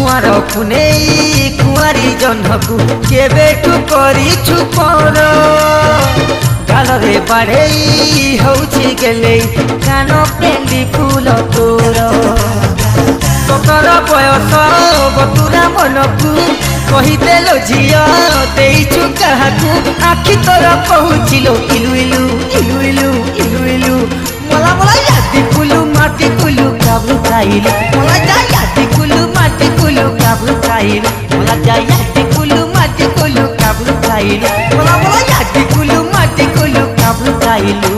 कुआर पुनेई कुआरी जह्नकु केबेठु करिछु पर गाल रे बाड़ेई होउछि गेले कान पेंडी फूल तोर सतर बयस बतुरा मनकु कहिदेलो झिया देइछु काहाकु आखि तोर पहुँचिलो इलु इलु इलु इलु इलु इलु मला मला यादी कुलु माटी कुलु काबु खाइलु मला जा यादी कुलु माटी कुलु काबु खाइलु मला जा यादी कुलु माटी कुलु काबु खाइलु मला मला यादी कुलु माटी कुलु काबु खाइलु